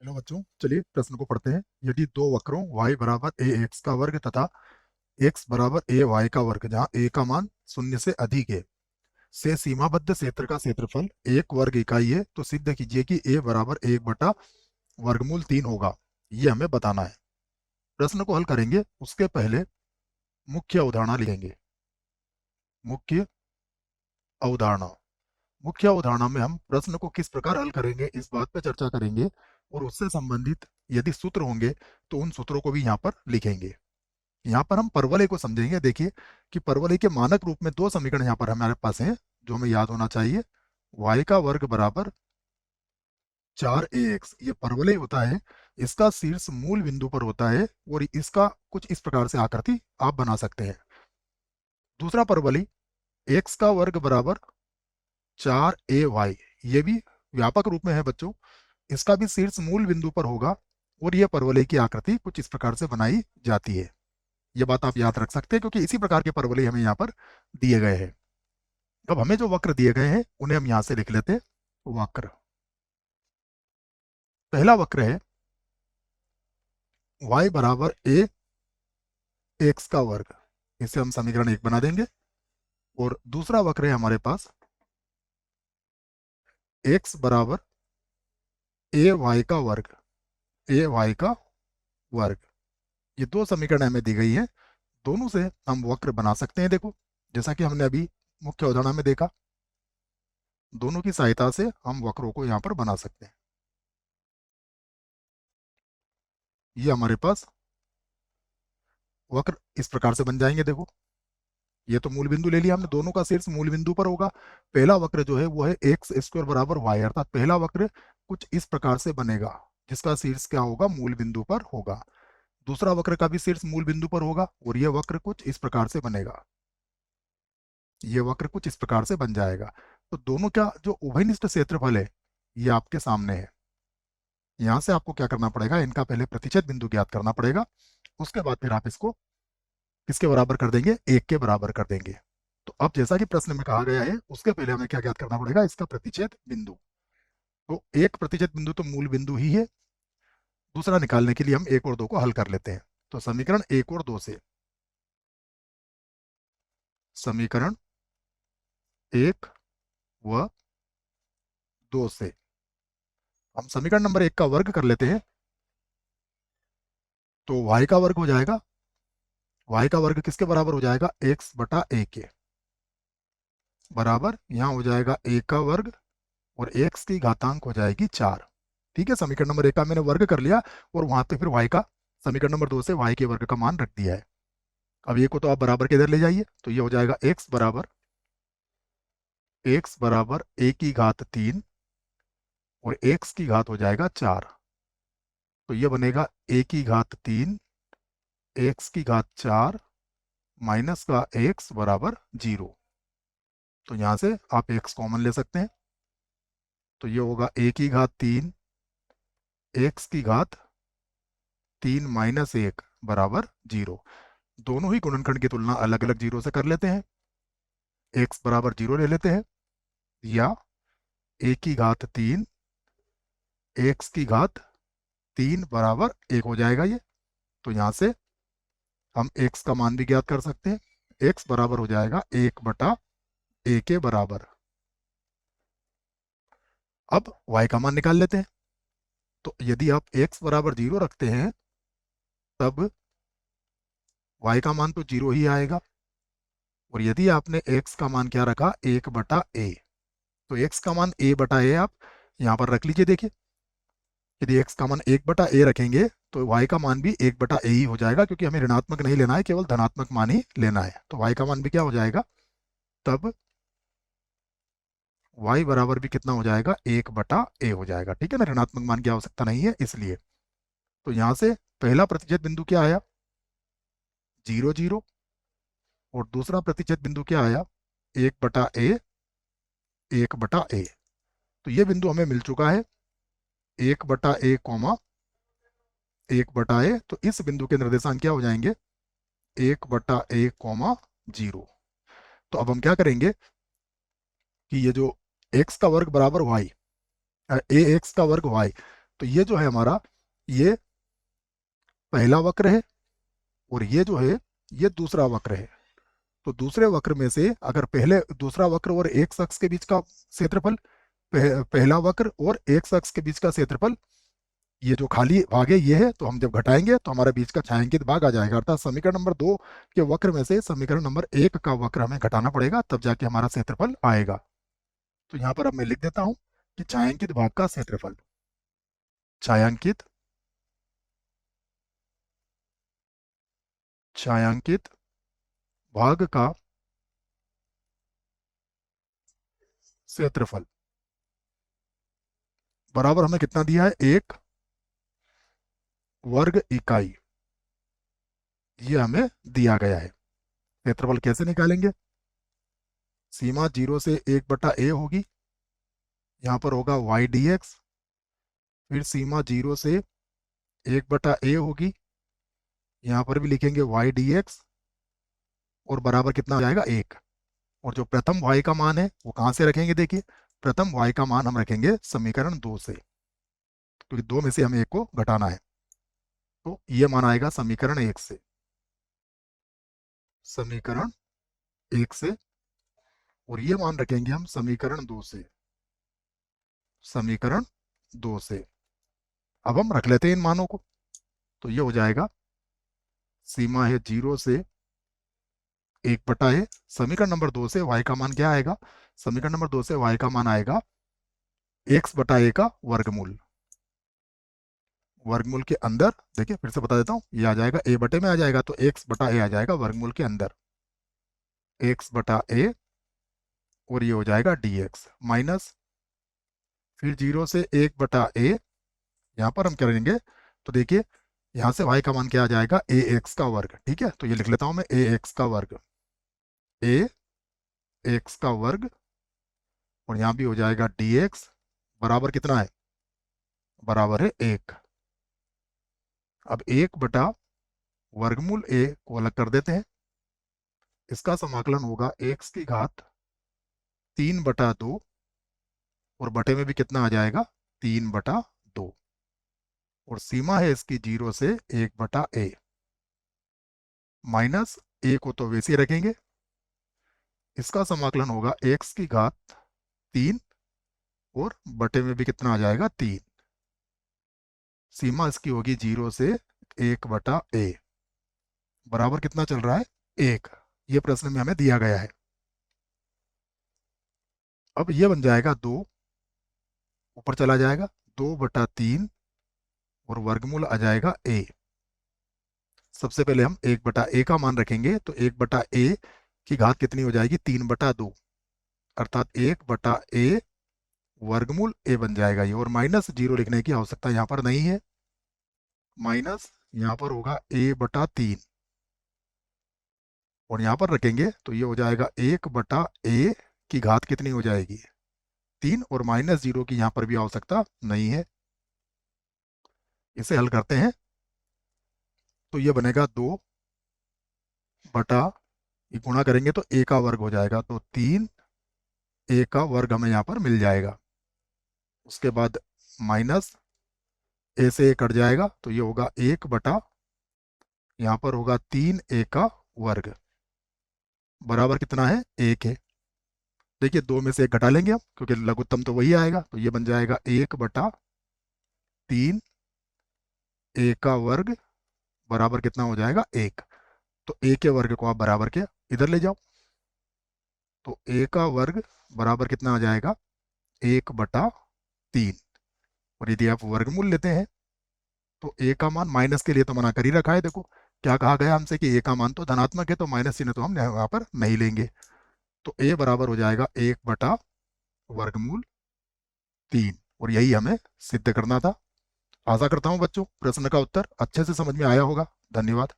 Hello बच्चों, चलिए प्रश्न को पढ़ते हैं। यदि दो वक्रों y बराबर ए एक्स का वर्ग तथा x बराबर ए वाई का वर्ग, जहाँ a का मान शून्य से अधिक है, से सीमाबद्ध क्षेत्र का क्षेत्रफल एक वर्ग इकाई है, तो सिद्ध कीजिए कि a बराबर 1/वर्गमूल 3 होगा। ये हमें बताना है। प्रश्न को हल करेंगे उसके पहले मुख्य अवधारणा लिखेंगे। मुख्य अवधारणा। मुख्य अवधारणा में हम प्रश्न को किस प्रकार हल करेंगे इस बात पर चर्चा करेंगे, और उससे संबंधित यदि सूत्र होंगे तो उन सूत्रों को भी यहाँ पर लिखेंगे। यहाँ पर हम परवलय को समझेंगे। देखिए कि परवलय के मानक रूप में दो समीकरण यहाँ पर हमारे पास हैं जो हमें याद होना चाहिए। y का वर्ग बराबर 4ax, ये परवलय होता है। इसका शीर्ष मूल बिंदु पर होता है और इसका कुछ इस प्रकार से आकृति आप बना सकते हैं। दूसरा परवलय x का वर्ग बराबर 4ay, ये भी व्यापक रूप में है बच्चों। इसका भी शीर्ष मूल बिंदु पर होगा और यह परवलय की आकृति कुछ इस प्रकार से बनाई जाती है। ये बात आप याद रख सकते हैं क्योंकि इसी प्रकार के परवलय हमें यहाँ पर दिए गए हैं। अब हमें जो वक्र दिए गए हैं उन्हें हम यहाँ से लिख लेते हैं। वक्र, पहला वक्र है y बराबर ए एक्स का वर्ग, इसे हम समीकरण 1 बना देंगे। और दूसरा वक्र है हमारे पास x बराबर ए वाई का वर्ग, ए वाई का वर्ग। ये दो समीकरण हमें दी गई है, दोनों से हम वक्र बना सकते हैं। देखो जैसा कि हमने अभी मुख्य उदाहरण में देखा, दोनों की सहायता से हम वक्रों को यहाँ पर बना सकते हैं। ये हमारे पास वक्र इस प्रकार से बन जाएंगे। देखो ये तो मूल बिंदु ले लिया हमने, दोनों का शीर्ष मूल बिंदु पर होगा। पहला वक्र जो है वो है एक्स स्क्वायर बराबर वाई, अर्थात पहला वक्र कुछ इस प्रकार से बनेगा जिसका शीर्ष क्या होगा, मूल बिंदु पर होगा। दूसरा वक्र का भी शीर्ष मूल बिंदु पर होगा और यह वक्र कुछ इस प्रकार से बनेगा। यह वक्र कुछ इस प्रकार से बन जाएगा। तो दोनों का जो उभयनिष्ठ क्षेत्रफल है ये आपके सामने है। यहाँ से आपको क्या करना पड़ेगा, इनका पहले प्रतिच्छेद बिंदु ज्ञात करना पड़ेगा। उसके बाद फिर आप इसको किसके बराबर कर देंगे, 1 के बराबर कर देंगे। तो अब जैसा कि प्रश्न में कहा गया है उसके पहले हमें क्या ज्ञात करना पड़ेगा, इसका प्रतिच्छेद बिंदु। तो एक प्रतिच्छेद बिंदु तो मूल बिंदु ही है। दूसरा निकालने के लिए हम 1 और 2 को हल कर लेते हैं। तो समीकरण 1 और 2 से, समीकरण 1 व 2 से हम समीकरण नंबर 1 का वर्ग कर लेते हैं। तो y का वर्ग हो जाएगा, y का वर्ग किसके बराबर हो जाएगा, x बटा a के बराबर, यहाँ हो जाएगा a का वर्ग और x की घातांक हो जाएगी 4। ठीक है, समीकरण नंबर 1 का मैंने वर्ग कर लिया और वहां पे फिर y का, समीकरण नंबर 2 से y के वर्ग का मान रख दिया है। अब ये को तो आप बराबर के इधर ले जाइए, तो ये हो जाएगा x बराबर a की घात 3 और x की घात हो जाएगा 4। तो ये बनेगा a की घात 3 x की घात 4 माइनस का x बराबर 0। तो यहाँ से आप x कॉमन ले सकते हैं। तो ये होगा a की घात 3 x की घात 3 माइनस 1 बराबर 0। दोनों ही गुणनखंड की तुलना अलग अलग जीरो से कर लेते हैं। x बराबर 0 ले लेते हैं, या a की घात 3 x की घात 3 बराबर 1 हो जाएगा ये। तो यहाँ से हम x का मान भी ज्ञात कर सकते हैं। x बराबर हो जाएगा 1 बटा a के बराबर। अब y का मान निकाल लेते हैं। तो यदि आप x बराबर 0 रखते हैं तब y का मान तो 0 ही आएगा। और यदि आपने x का मान क्या रखा, 1 बटा a, तो x का मान a बटा a आप यहाँ पर रख लीजिए। देखिए यदि x का मान 1 बटा a रखेंगे तो y का मान भी 1 बटा a ही हो जाएगा, क्योंकि हमें ऋणात्मक नहीं लेना है, केवल धनात्मक मान ही लेना है। तो y का मान भी क्या हो जाएगा, तब y बराबर भी कितना हो जाएगा, 1 बटा a हो जाएगा। ठीक है ना, ऋणात्मक मान की आवश्यकता नहीं है इसलिए। तो यहाँ से पहला प्रतिच्छेद बिंदु क्या आया, 0 0, और दूसरा प्रतिच्छेद बिंदु क्या आया, 1 बटा a, 1 बटा a। तो ये बिंदु हमें मिल चुका है, 1 बटा a कॉमा 1 बटा a। तो इस बिंदु के निर्देशांक क्या हो जाएंगे, 1 बटा a कॉमा 0। तो अब हम क्या करेंगे कि ये जो x का वर्ग बराबर y, a x का वर्ग y, तो ये जो है हमारा, ये पहला वक्र है और ये जो है ये दूसरा वक्र है। तो दूसरे वक्र में से अगर पहले दूसरा वक्र और एक अक्ष के बीच का क्षेत्रफल, पहला वक्र और एक अक्ष के बीच का क्षेत्रफल, ये जो खाली भाग है ये है, तो हम जब घटाएंगे तो हमारे बीच का छायांकित भाग आ जाएगा। अर्थात समीकरण नंबर 2 के वक्र में से समीकरण नंबर 1 का वक्र हमें घटाना पड़ेगा, तब जाके हमारा क्षेत्रफल आएगा। तो यहाँ पर अब मैं लिख देता हूं कि छायांकित भाग का क्षेत्रफल, छायांकित छायांकित भाग का क्षेत्रफल बराबर हमें कितना दिया है, 1 वर्ग इकाई, ये हमें दिया गया है। क्षेत्रफल कैसे निकालेंगे, सीमा 0 से 1/a होगी, यहाँ पर होगा y dx, फिर सीमा 0 से 1/a होगी, यहाँ पर भी लिखेंगे y dx, और बराबर कितना आ जाएगा, 1। और जो प्रथम y का मान है वो कहाँ से रखेंगे, देखिए प्रथम y का मान हम रखेंगे समीकरण 2 से, क्योंकि 2 में से हमें 1 को घटाना है। तो ये मान आएगा समीकरण 1 से, समीकरण 1 से, और ये मान रखेंगे हम समीकरण 2 से, समीकरण 2 से। अब हम रख लेते हैं इन मानों को, तो ये हो जाएगा सीमा है 0 से 1/a, समीकरण नंबर 2 से y का मान क्या आएगा, समीकरण नंबर 2 से y का मान आएगा x/a का वर्गमूल, वर्गमूल के अंदर, देखिए फिर से बता देता हूँ, ये आ जाएगा a बटे में आ जाएगा, तो x/a आ जाएगा वर्गमूल के अंदर, x/a, और ये हो जाएगा dx माइनस, फिर 0 से 1/a, यहाँ पर हम करेंगे तो देखिए यहाँ से y का मान क्या आ जाएगा, ax का वर्ग। ठीक है, तो ये लिख लेता हूँ मैं, ax का वर्ग, ax का वर्ग, और यहाँ भी हो जाएगा dx बराबर कितना है, बराबर है 1। अब 1 बटा वर्गमूल a को अलग कर देते हैं, इसका समाकलन होगा x की घात 3/2, और बटे में भी कितना आ जाएगा, 3/2, और सीमा है इसकी 0 से 1/a, माइनस a को तो वैसे ही रखेंगे, इसका समाकलन होगा x की घात 3, और बटे में भी कितना आ जाएगा, 3, सीमा इसकी होगी 0 से 1/a, बराबर कितना चल रहा है, 1। ये प्रश्न में हमें दिया गया है। अब ये बन जाएगा 2, ऊपर चला जाएगा 2/3, और वर्गमूल आ जाएगा a। सबसे पहले हम 1/a का मान रखेंगे, तो 1/a की घात कितनी हो जाएगी, 3/2, अर्थात 1/a वर्गमूल a बन जाएगा ये, और माइनस 0 लिखने की आवश्यकता यहाँ पर नहीं है, माइनस यहाँ पर होगा a/3, और यहाँ पर रखेंगे तो ये हो जाएगा 1/a की घात कितनी हो जाएगी, 3, और माइनस 0 की यहाँ पर भी आवश्यकता नहीं है। इसे हल करते हैं तो ये बनेगा 2 बटा, ये गुणा करेंगे तो a का वर्ग हो जाएगा, तो 3a का वर्ग हमें यहाँ पर मिल जाएगा। उसके बाद माइनस a से a कट जाएगा, तो ये होगा 1 बटा, यहाँ पर होगा 3a का वर्ग, बराबर कितना है, 1 है। देखिए 2 में से 1 घटा लेंगे हम, क्योंकि लघुत्तम तो वही आएगा, तो ये बन जाएगा 1/3 a का वर्ग, बराबर कितना हो जाएगा, 1। तो a के वर्ग को आप बराबर के इधर ले जाओ, तो a का वर्ग बराबर कितना आ जाएगा, 1/3, और यदि आप वर्गमूल लेते हैं तो a का मान, माइनस के लिए तो मना कर ही रखा है, देखो क्या कहा गया हमसे कि a का मान तो धनात्मक है, तो माइनस चिन्ह तो हम यहाँ पर नहीं लेंगे, तो a बराबर हो जाएगा 1/3, और यही हमें सिद्ध करना था। आशा करता हूँ बच्चों प्रश्न का उत्तर अच्छे से समझ में आया होगा। धन्यवाद।